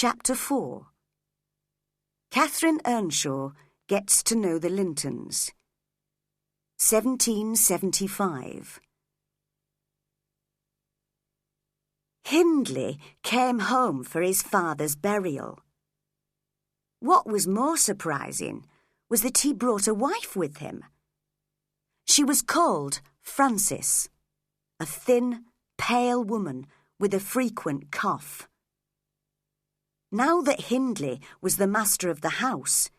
Chapter 4. Catherine Earnshaw gets to know the Lintons. 1775. Hindley came home for his father's burial. What was more surprising was that he brought a wife with him. She was called Frances, a thin, pale woman with a frequent cough. Now that Hindley was the master of the house,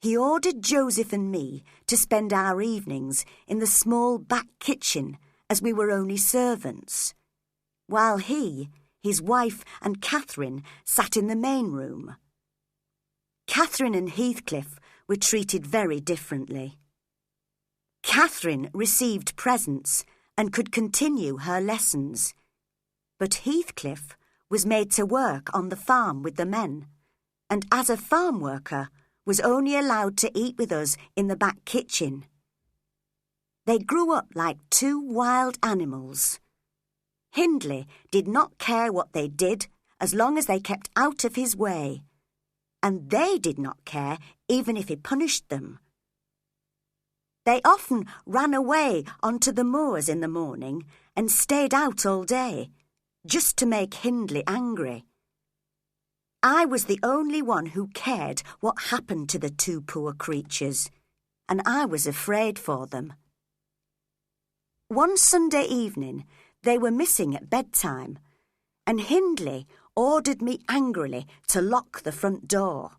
he ordered Joseph and me to spend our evenings in the small back kitchen as we were only servants, while he, his wife and Catherine sat in the main room. Catherine and Heathcliff were treated very differently. Catherine received presents and could continue her lessons, but Heathcliff was made to work on the farm with the men, and as a farm worker was only allowed to eat with us in the back kitchen. They grew up like two wild animals. Hindley did not care what they did as long as they kept out of his way, and they did not care even if he punished them. They often ran away onto the moors in the morning and stayed out all day, just to make Hindley angry. I was the only one who cared what happened to the two poor creatures, and I was afraid for them. One Sunday evening, they were missing at bedtime, and Hindley ordered me angrily to lock the front door.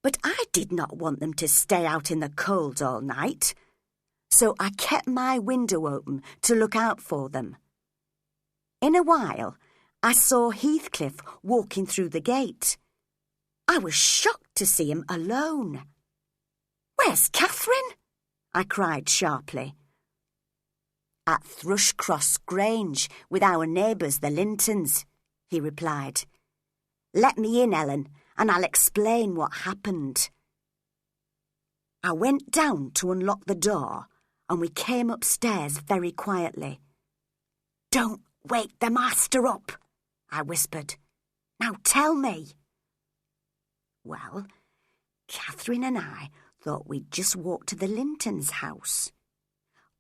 But I did not want them to stay out in the cold all night, so I kept my window open to look out for them. In a while, I saw Heathcliff walking through the gate. I was shocked to see him alone. "Where's Catherine?" I cried sharply. "At Thrushcross Grange with our neighbours, the Lintons," he replied. "Let me in, Ellen, and I'll explain what happened." I went down to unlock the door, and we came upstairs very quietly. "Don't wake the master up," I whispered. "Now tell me." Well, Catherine and I thought we'd just walk to the Lintons' house.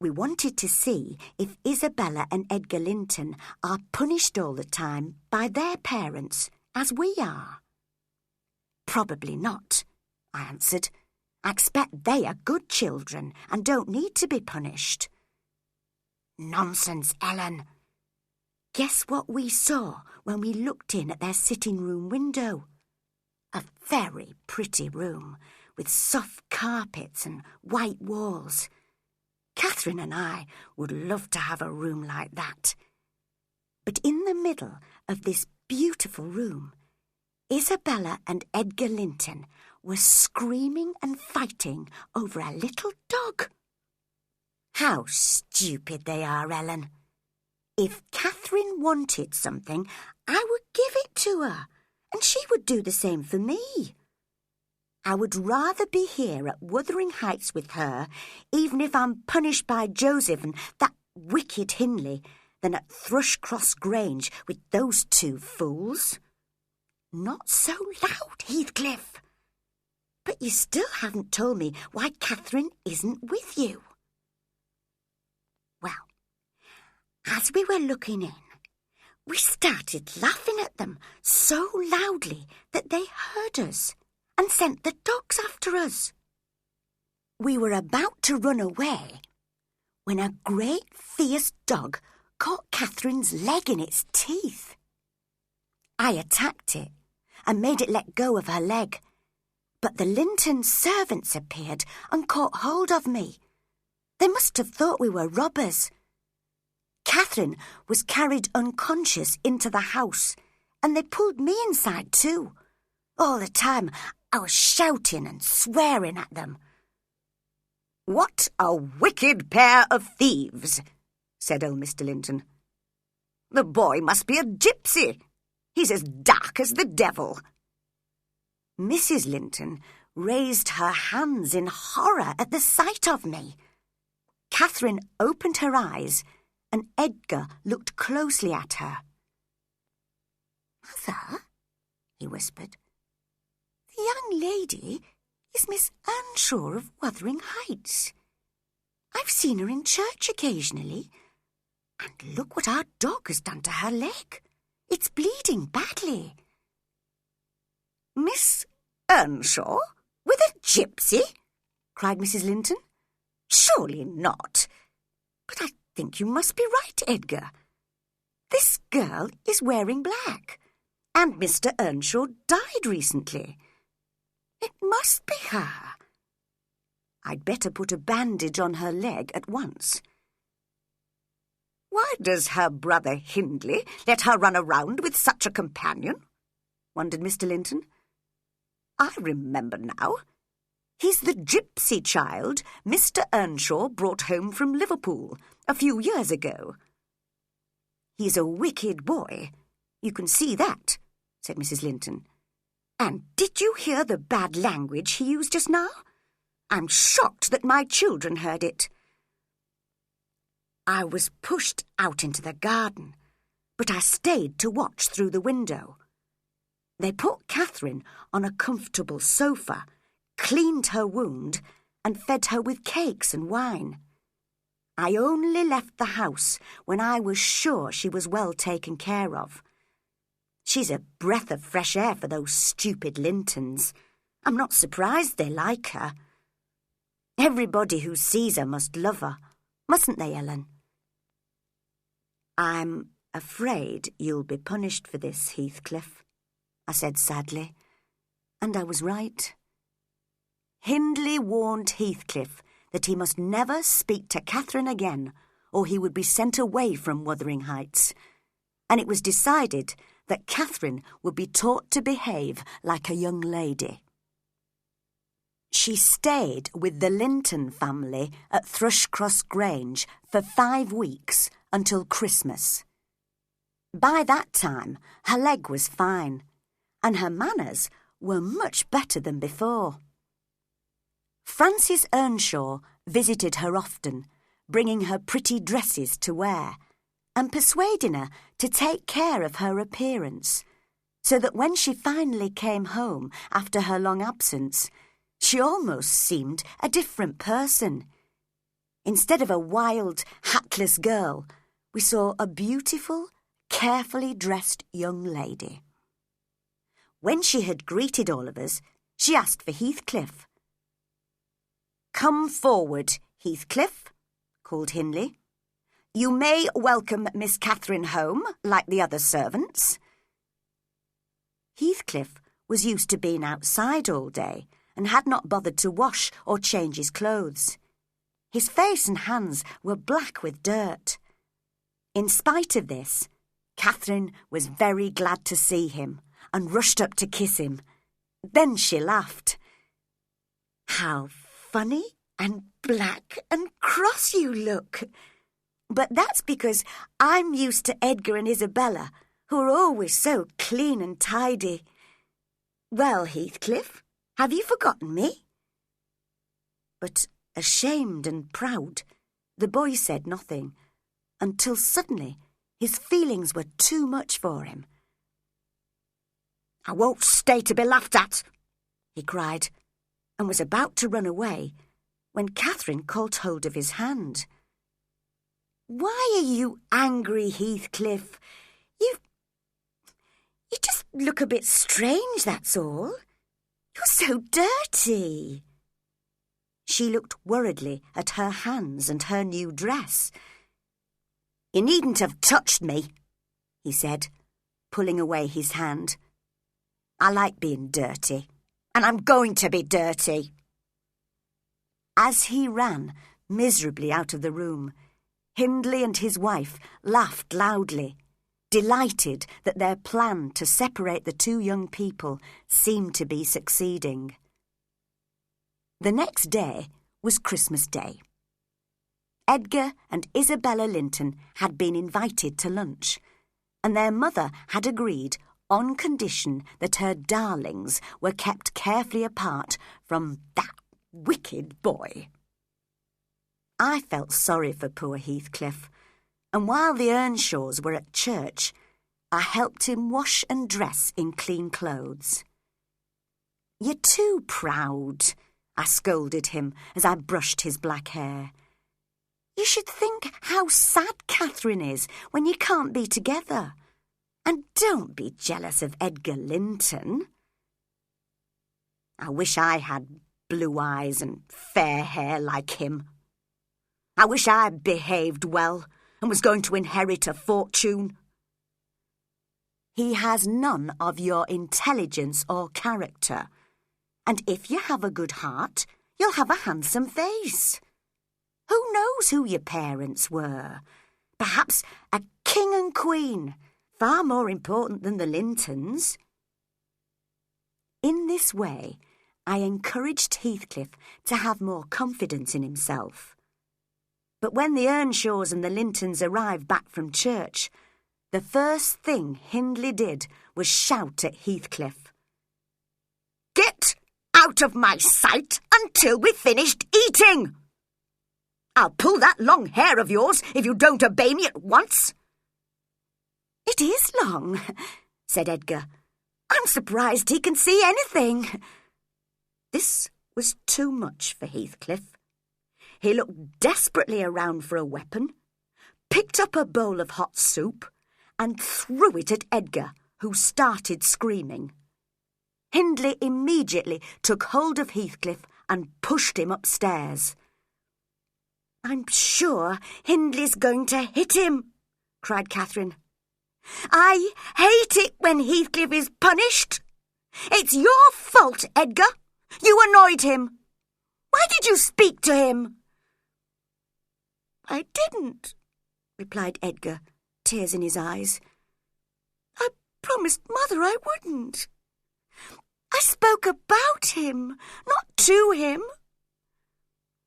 We wanted to see if Isabella and Edgar Linton are punished all the time by their parents, as we are. "Probably not," I answered. "I expect they are good children and don't need to be punished." "Nonsense, Ellen. Guess what we saw when we looked in at their sitting-room window? A very pretty room with soft carpets and white walls. Catherine and I would love to have a room like that. But in the middle of this beautiful room, Isabella and Edgar Linton were screaming and fighting over a little dog. How stupid they are, Ellen. If Catherine wanted something, I would give it to her, and she would do the same for me. I would rather be here at Wuthering Heights with her, even if I'm punished by Joseph and that wicked Hindley, than at Thrushcross Grange with those two fools." "Not so loud, Heathcliff. But you still haven't told me why Catherine isn't with you." Well, as we were looking in, we started laughing at them so loudly that they heard us and sent the dogs after us. We were about to run away when a great fierce dog caught Catherine's leg in its teeth. I attacked it and made it let go of her leg, but the Linton servants appeared and caught hold of me. They must have thought we were robbers. Catherine was carried unconscious into the house, and they pulled me inside too. All the time I was shouting and swearing at them. "What a wicked pair of thieves," said old Mr. Linton. "The boy must be a gypsy. He's as dark as the devil." Mrs. Linton raised her hands in horror at the sight of me. Catherine opened her eyes, and Edgar looked closely at her. "Mother," he whispered. whispered. "The young lady is Miss Earnshaw of Wuthering Heights. I've seen her in church occasionally. And look what our dog has done to her leg. It's bleeding badly." "Miss Earnshaw? With a gypsy?" cried Mrs. Linton. "Surely not. But I think you must be right, Edgar. This girl is wearing black, and Mr. Earnshaw died recently. It must be her. I'd better put a bandage on her leg at once." "Why does her brother Hindley let her run around with such a companion?" wondered Mr. Linton. "I remember now. He's the gypsy child Mr. Earnshaw brought home from Liverpool a few years ago." "He's a wicked boy. You can see that," said Mrs. Linton. "And did you hear the bad language he used just now? I'm shocked that my children heard it." "I was pushed out into the garden, but I stayed to watch through the window. They put Catherine on a comfortable sofa, cleaned her wound, and fed her with cakes and wine. I only left the house when I was sure she was well taken care of. She's a breath of fresh air for those stupid Lintons. I'm not surprised they like her. Everybody who sees her must love her, mustn't they, Ellen?" "I'm afraid you'll be punished for this, Heathcliff," I said sadly. And I was right. Hindley warned Heathcliff that he must never speak to Catherine again, or he would be sent away from Wuthering Heights, and it was decided that Catherine would be taught to behave like a young lady. She stayed with the Linton family at Thrushcross Grange for 5 weeks until Christmas. By that time, her leg was fine, and her manners were much better than before. Frances Earnshaw visited her often, bringing her pretty dresses to wear, and persuading her to take care of her appearance, so that when she finally came home after her long absence, she almost seemed a different person. Instead of a wild, hatless girl, we saw a beautiful, carefully dressed young lady. When she had greeted all of us, she asked for Heathcliff. "Come forward, Heathcliff," called Hindley. "You may welcome Miss Catherine home, like the other servants." Heathcliff was used to being outside all day and had not bothered to wash or change his clothes. His face and hands were black with dirt. In spite of this, Catherine was very glad to see him and rushed up to kiss him. Then she laughed. "How funny and black and cross you look. But that's because I'm used to Edgar and Isabella, who are always so clean and tidy. Well, Heathcliff, have you forgotten me?" But, ashamed and proud, the boy said nothing, until suddenly his feelings were too much for him. "I won't stay to be laughed at," he cried, and was about to run away when Catherine caught hold of his hand. "Why are you angry, Heathcliff? You just look a bit strange, that's all. You're so dirty." She looked worriedly at her hands and her new dress. "You needn't have touched me," he said, pulling away his hand. "I like being dirty, and I'm going to be dirty." As he ran miserably out of the room, Hindley and his wife laughed loudly, delighted that their plan to separate the two young people seemed to be succeeding. The next day was Christmas Day. Edgar and Isabella Linton had been invited to lunch, and their mother had agreed on condition that her darlings were kept carefully apart from that wicked boy. I felt sorry for poor Heathcliff, and while the Earnshaws were at church, I helped him wash and dress in clean clothes. "You're too proud," I scolded him as I brushed his black hair. "You should think how sad Catherine is when you can't be together. And don't be jealous of Edgar Linton." "I wish I had blue eyes and fair hair like him. I wish I behaved well and was going to inherit a fortune." "He has none of your intelligence or character. And if you have a good heart, you'll have a handsome face. Who knows who your parents were? Perhaps a king and queen, far more important than the Lintons." In this way, I encouraged Heathcliff to have more confidence in himself. But when the Earnshaws and the Lintons arrived back from church, the first thing Hindley did was shout at Heathcliff, "Get out of my sight until we've finished eating! I'll pull that long hair of yours if you don't obey me at once." "It is long," said Edgar. "I'm surprised he can see anything." This was too much for Heathcliff. He looked desperately around for a weapon, picked up a bowl of hot soup, and threw it at Edgar, who started screaming. Hindley immediately took hold of Heathcliff and pushed him upstairs. "I'm sure Hindley's going to hit him," cried Catherine. "I hate it when Heathcliff is punished. It's your fault, Edgar. You annoyed him. Why did you speak to him?" "I didn't," replied Edgar, tears in his eyes. "I promised Mother I wouldn't. I spoke about him, not to him."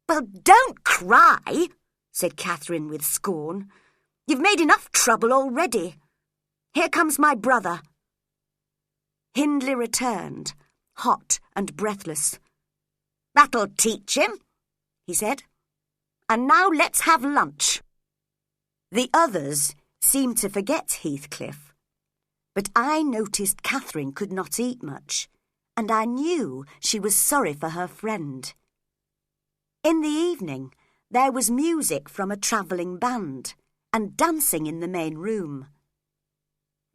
"Well, don't cry," said Catherine with scorn. "You've made enough trouble already. Here comes my brother." Hindley returned, hot and breathless. "That'll teach him," he said. "And now let's have lunch." The others seemed to forget Heathcliff, but I noticed Catherine could not eat much, and I knew she was sorry for her friend. In the evening, there was music from a travelling band and dancing in the main room.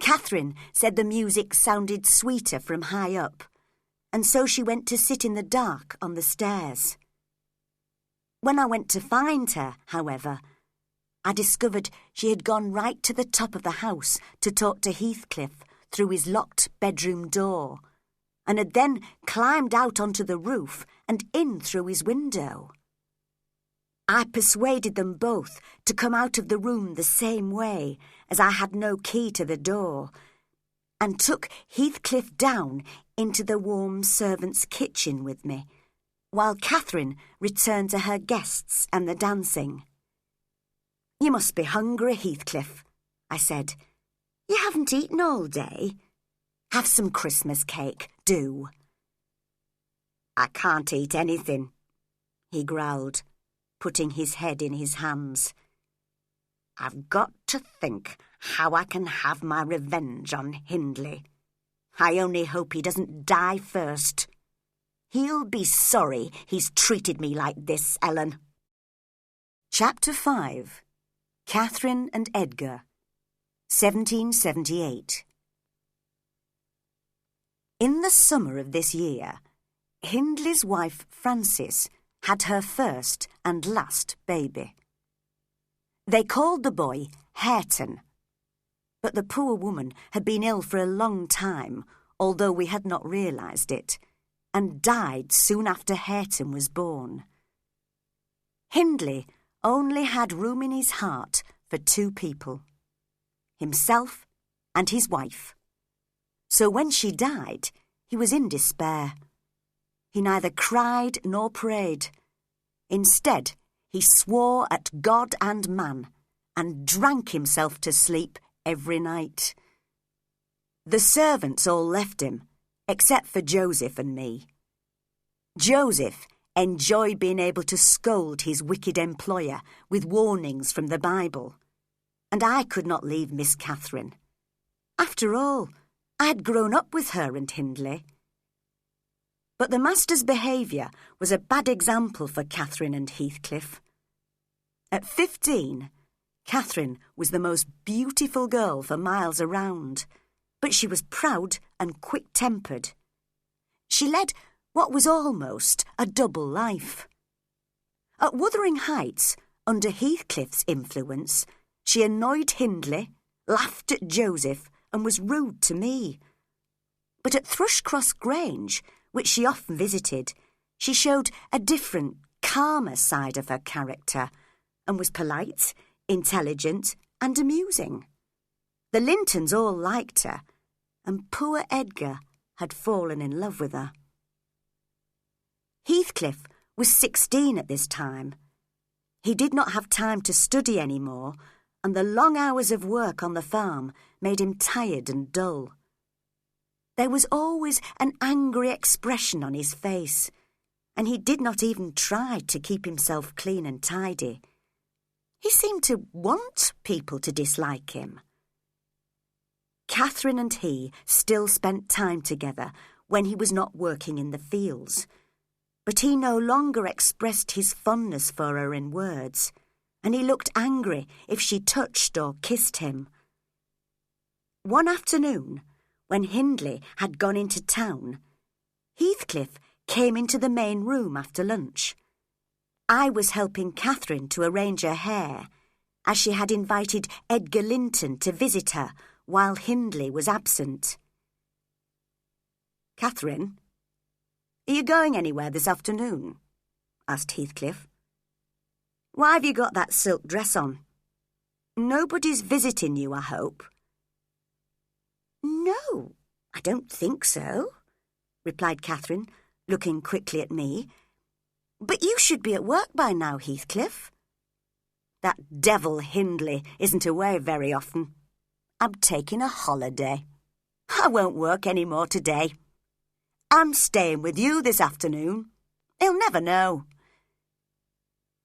Catherine said the music sounded sweeter from high up, and so she went to sit in the dark on the stairs. When I went to find her, however, I discovered she had gone right to the top of the house to talk to Heathcliff through his locked bedroom door, and had then climbed out onto the roof and in through his window. I persuaded them both to come out of the room the same way, as I had no key to the door, and took Heathcliff down into the warm servants' kitchen with me, while Catherine returned to her guests and the dancing. "You must be hungry, Heathcliff," I said. "You haven't eaten all day. Have some Christmas cake, do." "I can't eat anything," he growled, putting his head in his hands. "I've got to think how I can have my revenge on Hindley. I only hope he doesn't die first. He'll be sorry he's treated me like this, Ellen." Chapter 5. Catherine and Edgar, 1778. In the summer of this year, Hindley's wife Frances had her first and last baby. They called the boy Hareton, but the poor woman had been ill for a long time, although we had not realised it, and died soon after Hareton was born. Hindley only had room in his heart for two people, himself and his wife. So when she died, he was in despair. He neither cried nor prayed. Instead, he swore at God and man and drank himself to sleep every night. The servants all left him, except for Joseph and me. Joseph enjoyed being able to scold his wicked employer with warnings from the Bible, and I could not leave Miss Catherine. After all, I had grown up with her and Hindley. But the master's behaviour was a bad example for Catherine and Heathcliff. At 15, Catherine was the most beautiful girl for miles around, but she was proud and quick-tempered. She led what was almost a double life. At Wuthering Heights, under Heathcliff's influence, she annoyed Hindley, laughed at Joseph, and was rude to me. But at Thrushcross Grange, which she often visited, she showed a different, calmer side of her character, and was polite, intelligent, and amusing. The Lintons all liked her, and poor Edgar had fallen in love with her. Heathcliff was 16 at this time. He did not have time to study any more, and the long hours of work on the farm made him tired and dull. There was always an angry expression on his face, and he did not even try to keep himself clean and tidy. He seemed to want people to dislike him. Catherine and he still spent time together when he was not working in the fields, but he no longer expressed his fondness for her in words, and he looked angry if she touched or kissed him. One afternoon, when Hindley had gone into town, Heathcliff came into the main room after lunch. I was helping Catherine to arrange her hair, as she had invited Edgar Linton to visit her while Hindley was absent. "Catherine, are you going anywhere this afternoon?" asked Heathcliff. "Why have you got that silk dress on? Nobody's visiting you, I hope." "No, I don't think so," replied Catherine, looking quickly at me. "But you should be at work by now, Heathcliff." "That devil Hindley isn't away very often. I'm taking a holiday. I won't work any more today. I'm staying with you this afternoon. He'll never know."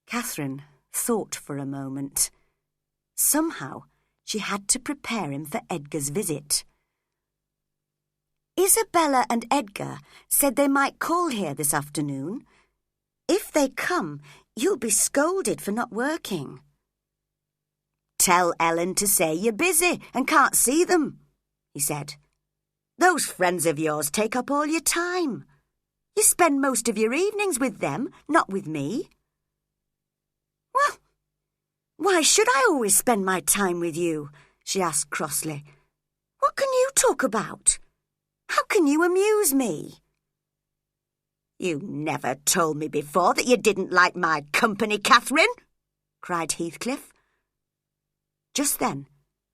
Catherine thought for a moment. Somehow she had to prepare him for Edgar's visit. "Isabella and Edgar said they might call here this afternoon. If they come, you'll be scolded for not working." "Tell Ellen to say you're busy and can't see them," he said. "Those friends of yours take up all your time. You spend most of your evenings with them, not with me." "Well, why should I always spend my time with you?" she asked crossly. "What can you talk about? How can you amuse me?" "You never told me before that you didn't like my company, Catherine," cried Heathcliff. Just then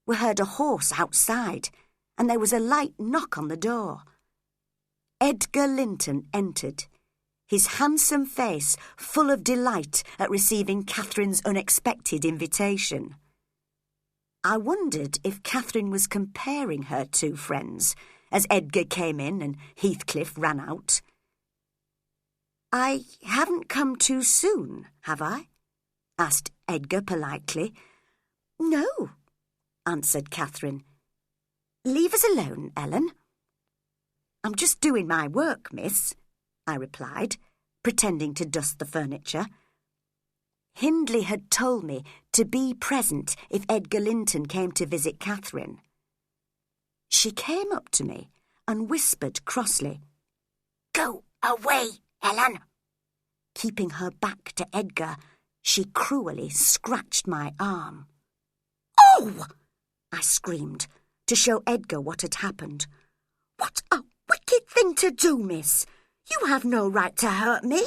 we heard a horse outside, and there was a light knock on the door. Edgar Linton entered, his handsome face full of delight at receiving Catherine's unexpected invitation. I wondered if Catherine was comparing her two friends, as Edgar came in and Heathcliff ran out. "I haven't come too soon, have I?" asked Edgar politely. "No," answered Catherine. "Leave us alone, Ellen." "I'm just doing my work, miss," I replied, pretending to dust the furniture. Hindley had told me to be present if Edgar Linton came to visit Catherine. She came up to me and whispered crossly, "Go away, Ellen." Keeping her back to Edgar, she cruelly scratched my arm. "Oh!" I screamed, to show Edgar what had happened. "What a wicked thing to do, miss! You have no right to hurt me."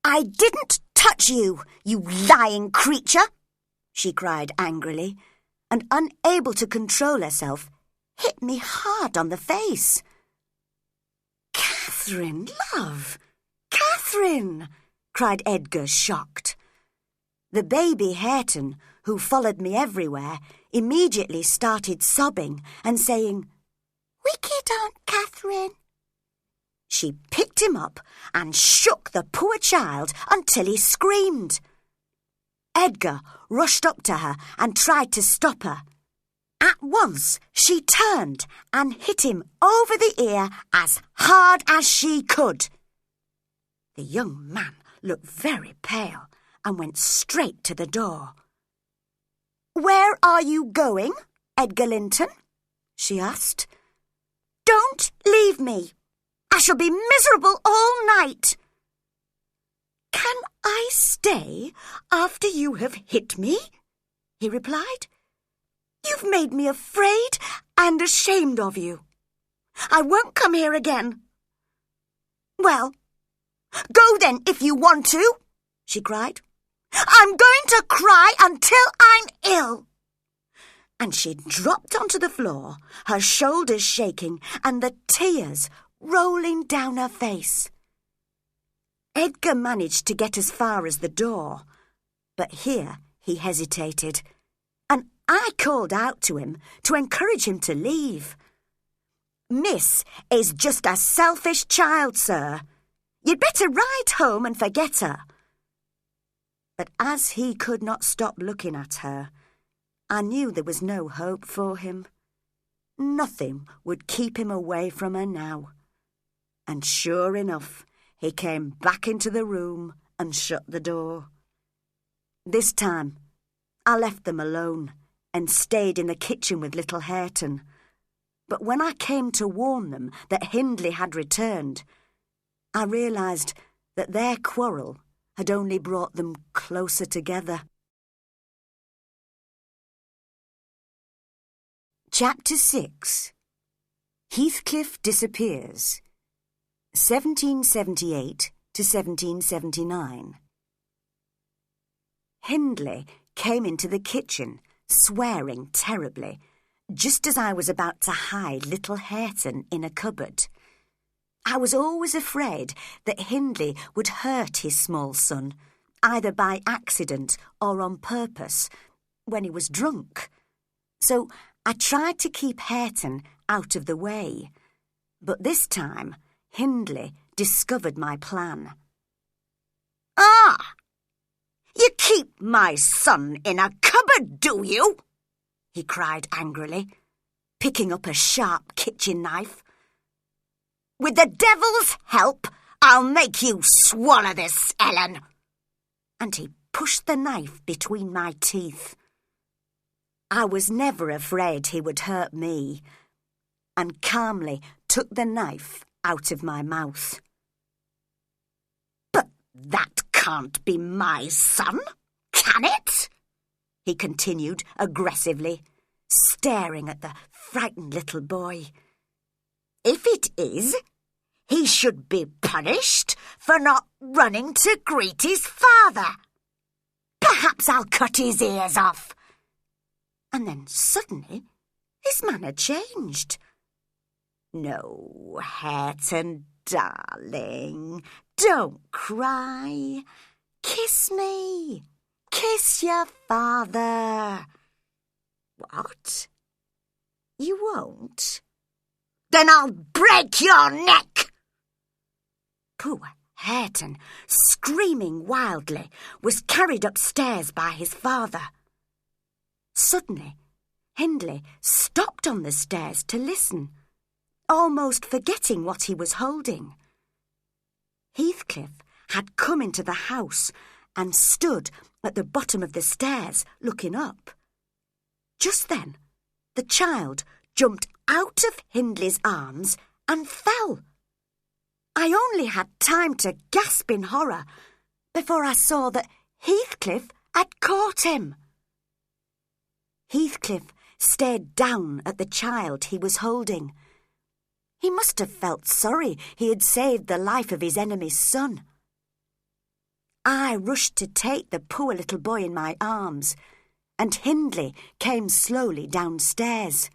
"I didn't touch you, you lying creature!" she cried angrily, and unable to control herself, hit me hard on the face. "Catherine, love! Catherine!" cried Edgar, shocked. The baby Hareton, who followed me everywhere, immediately started sobbing and saying, "Wicked Aunt Catherine." She picked him up and shook the poor child until he screamed. Edgar rushed up to her and tried to stop her. At once she turned and hit him over the ear as hard as she could. The young man looked very pale and went straight to the door. "Where are you going, Edgar Linton?" she asked. "Don't leave me. I shall be miserable all night." "Can I stay after you have hit me?" he replied. "You've made me afraid and ashamed of you. I won't come here again." "Well, go then if you want to," she cried. "I'm going to cry until I'm ill." And she dropped onto the floor, her shoulders shaking and the tears rolling down her face. Edgar managed to get as far as the door, but here he hesitated, and I called out to him to encourage him to leave. "Miss is just a selfish child, sir. You'd better ride home and forget her." But as he could not stop looking at her, I knew there was no hope for him. Nothing would keep him away from her now. And sure enough, he came back into the room and shut the door. This time, I left them alone and stayed in the kitchen with little Hareton. But when I came to warn them that Hindley had returned, I realised that their quarrel had only brought them closer together. Chapter 6. Heathcliff Disappears, 1778 to 1779. Hindley came into the kitchen, swearing terribly, just as I was about to hide little Hareton in a cupboard. I was always afraid that Hindley would hurt his small son, either by accident or on purpose, when he was drunk. So I tried to keep Hareton out of the way. But this time, Hindley discovered my plan. "Ah! You keep my son in a cupboard, do you?" he cried angrily, picking up a sharp kitchen knife. "With the devil's help, I'll make you swallow this, Ellen." And he pushed the knife between my teeth. I was never afraid he would hurt me, and calmly took the knife out of my mouth. "But that can't be my son, can it?" he continued aggressively, staring at the frightened little boy. "If it is, he should be punished for not running to greet his father. Perhaps I'll cut his ears off." And then suddenly his manner changed. "No, Hareton, darling, don't cry. Kiss me. Kiss your father." "What? You won't? Then I'll break your neck." Poor Hareton, screaming wildly, was carried upstairs by his father. Suddenly, Hindley stopped on the stairs to listen, almost forgetting what he was holding. Heathcliff had come into the house and stood at the bottom of the stairs looking up. Just then, the child jumped out of Hindley's arms and fell. I only had time to gasp in horror before I saw that Heathcliff had caught him. Heathcliff stared down at the child he was holding. He must have felt sorry he had saved the life of his enemy's son. I rushed to take the poor little boy in my arms, and Hindley came slowly downstairs.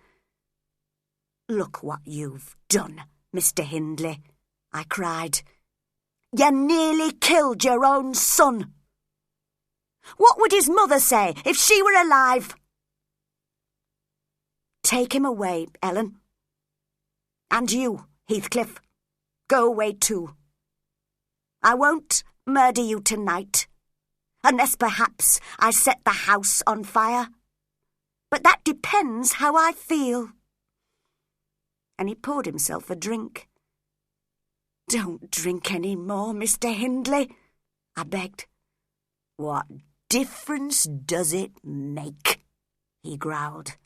"Look what you've done, Mr. Hindley," I cried. "You nearly killed your own son. What would his mother say if she were alive?" "Take him away, Ellen. And you, Heathcliff, go away too. I won't murder you tonight, unless perhaps I set the house on fire. but that depends how I feel." And he poured himself a drink. "Don't drink any more, Mr. Hindley," I begged. "What difference does it make?" he growled.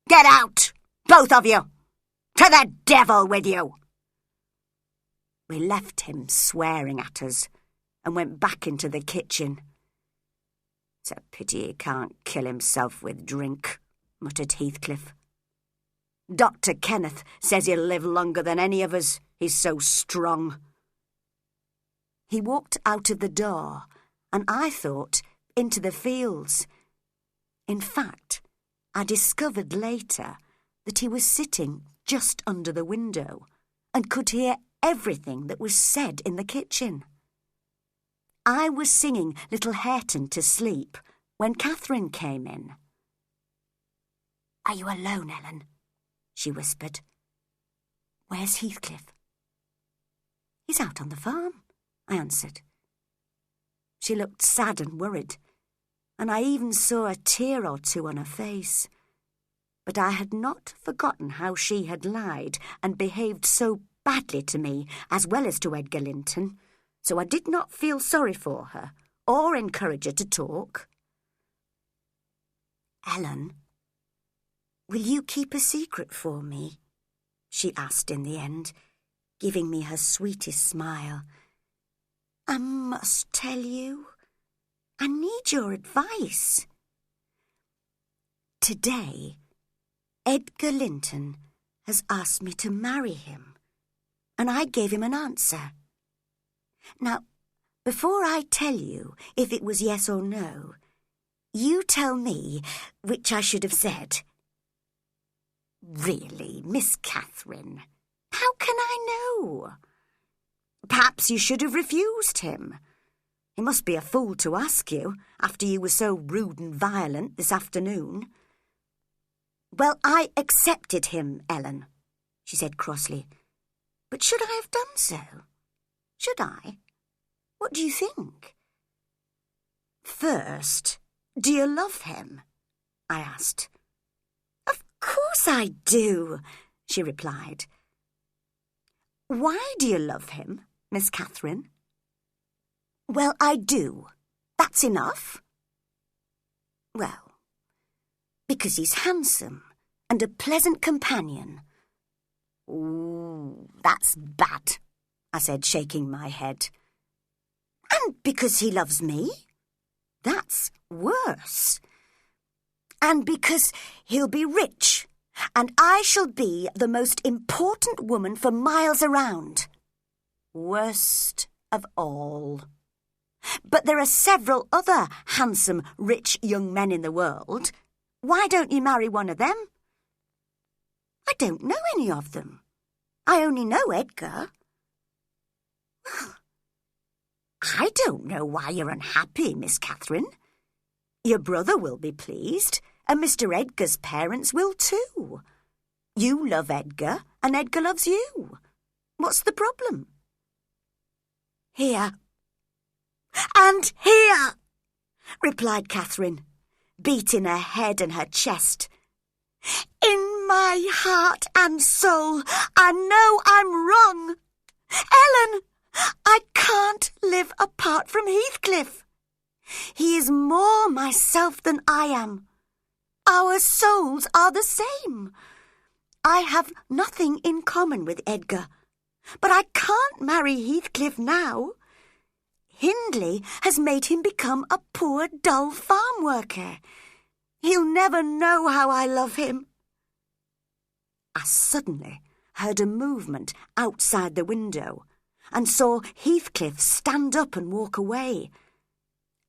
"Get out, both of you! To the devil with you!" We left him swearing at us and went back into the kitchen. "It's a pity he can't kill himself with drink," muttered Heathcliff. "Dr. Kenneth says he'll live longer than any of us. He's so strong." He walked out of the door, and I thought into the fields. In fact, I discovered later that he was sitting just under the window and could hear everything that was said in the kitchen. I was singing Little Hareton to sleep when Catherine came in. "Are you alone, Ellen?" she whispered. "Where's Heathcliff?" "He's out on the farm," I answered. She looked sad and worried, and I even saw a tear or two on her face. But I had not forgotten how she had lied and behaved so badly to me as well as to Edgar Linton, so I did not feel sorry for her or encourage her to talk. "Ellen, will you keep a secret for me?" she asked in the end, giving me her sweetest smile. "I must tell you. I need your advice. Today, Edgar Linton has asked me to marry him, and I gave him an answer. Now, before I tell you if it was yes or no, you tell me which I should have said." "Really, Miss Catherine, how can I know? Perhaps you should have refused him. He must be a fool to ask you after you were so rude and violent this afternoon." "Well, I accepted him, Ellen," she said crossly. "But should I have done so? Should I? What do you think?" "First, do you love him?" I asked. "Of course I do," she replied. "Why do you love him, Miss Catherine?" "Well, I do. That's enough." "Well, because he's handsome and a pleasant companion." "Ooh, that's bad," I said, shaking my head. "And because he loves me? That's worse. And because he'll be rich, and I shall be the most important woman for miles around. Worst of all. But there are several other handsome, rich young men in the world. Why don't you marry one of them?" "I don't know any of them. I only know Edgar." "Well, I don't know why you're unhappy, Miss Catherine. Your brother will be pleased, and Mr. Edgar's parents will too. You love Edgar, and Edgar loves you. What's the problem?" "Here. And here," replied Catherine, beating her head and her chest. "In my heart and soul, I know I'm wrong. Ellen, I can't live apart from Heathcliff. He is more myself than I am. Our souls are the same. I have nothing in common with Edgar, but I can't marry Heathcliff now. Hindley has made him become a poor, dull farm worker. He'll never know how I love him." I suddenly heard a movement outside the window and saw Heathcliff stand up and walk away.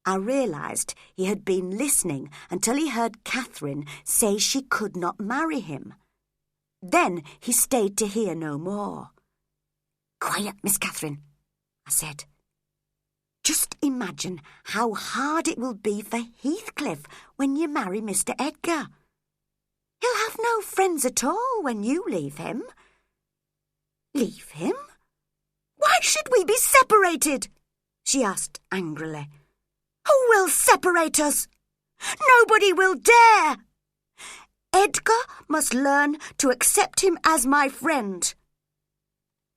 I realised he had been listening until he heard Catherine say she could not marry him. Then he stayed to hear no more. "Quiet, Miss Catherine," I said. "Just imagine how hard it will be for Heathcliff when you marry Mr. Edgar. He'll have no friends at all when you leave him." "Leave him? Why should we be separated?" she asked angrily. "Who will separate us? Nobody will dare. Edgar must learn to accept him as my friend.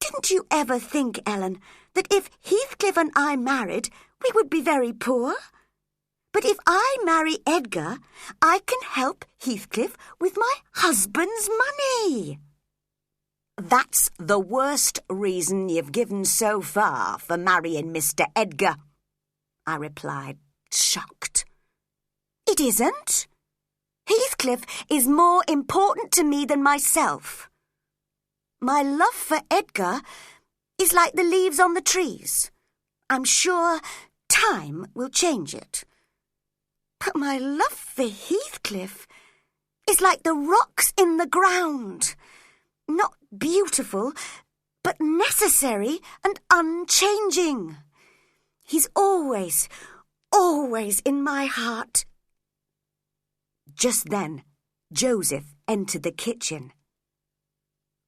Didn't you ever think, Ellen, that if Heathcliff and I married, we would be very poor? But if I marry Edgar, I can help Heathcliff with my husband's money. That's the worst reason you've given so far for marrying Mr. Edgar, I replied, shocked. It isn't. Heathcliff is more important to me than myself. My love for Edgar is like the leaves on the trees. I'm sure time will change it. But my love for Heathcliff is like the rocks in the ground. Not beautiful, but necessary and unchanging. He's always in my heart. Just then, Joseph entered the kitchen.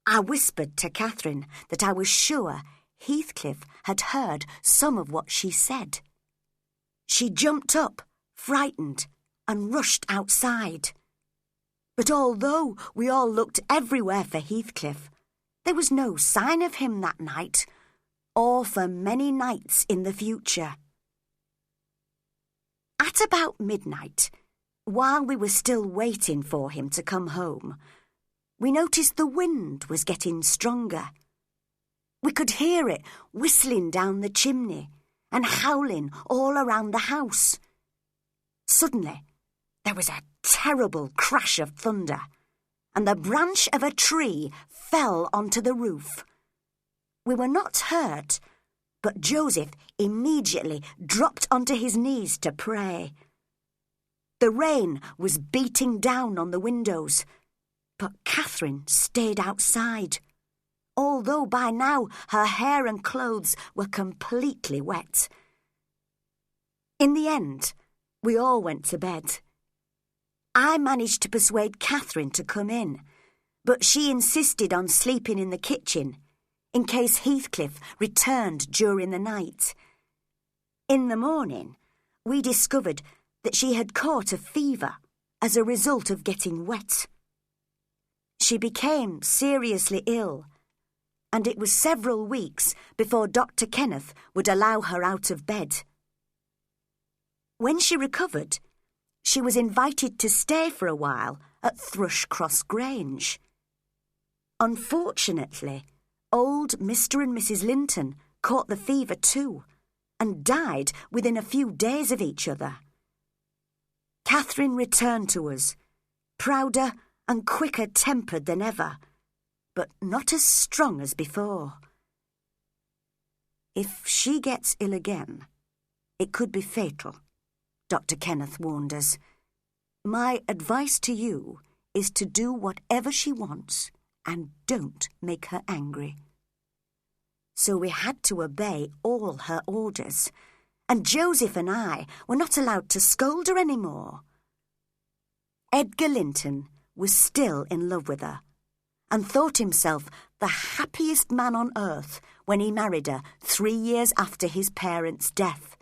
I whispered to Catherine that I was sure Heathcliff had heard some of what she said. She jumped up, frightened, and rushed outside. But although we all looked everywhere for Heathcliff, there was no sign of him that night, or for many nights in the future. At about midnight, while we were still waiting for him to come home, we noticed the wind was getting stronger. We could hear it whistling down the chimney and howling all around the house. Suddenly, there was a terrible crash of thunder, and the branch of a tree fell onto the roof. We were not hurt, but Joseph immediately dropped onto his knees to pray. The rain was beating down on the windows, but Catherine stayed outside, although by now her hair and clothes were completely wet. In the end, we all went to bed. I managed to persuade Catherine to come in, but she insisted on sleeping in the kitchen in case Heathcliff returned during the night. In the morning, we discovered that she had caught a fever as a result of getting wet. She became seriously ill, and it was several weeks before Dr. Kenneth would allow her out of bed. When she recovered, she was invited to stay for a while at Thrushcross Grange. Unfortunately, old Mr. and Mrs. Linton caught the fever too, and died within a few days of each other. Catherine returned to us, prouder and quicker-tempered than ever, but not as strong as before. If she gets ill again, it could be fatal, Dr. Kenneth warned us. My advice to you is to do whatever she wants and don't make her angry. So we had to obey all her orders, and Joseph and I were not allowed to scold her any more. Edgar Linton was still in love with her, and thought himself the happiest man on earth when he married her 3 years after his parents' death.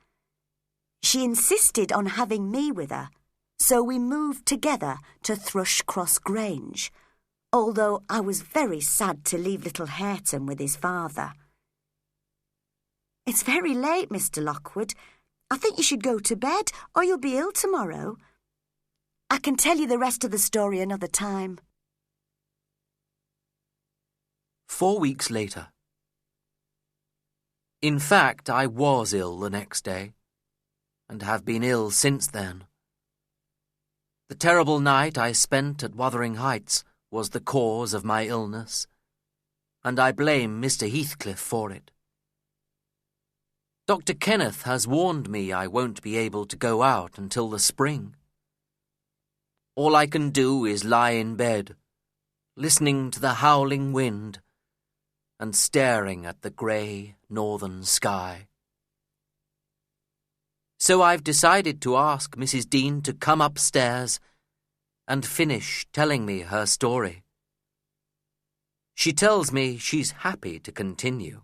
She insisted on having me with her, so we moved together to Thrushcross Grange, although I was very sad to leave little Hareton with his father. It's very late, Mr. Lockwood. I think you should go to bed, or you'll be ill tomorrow. I can tell you the rest of the story another time. 4 weeks later. In fact, I was ill the next day, and have been ill since then. The terrible night I spent at Wuthering Heights was the cause of my illness, and I blame Mr. Heathcliff for it. Dr. Kenneth has warned me I won't be able to go out until the spring. All I can do is lie in bed, listening to the howling wind and staring at the grey northern sky. So I've decided to ask Mrs. Dean to come upstairs and finish telling me her story. She tells me she's happy to continue.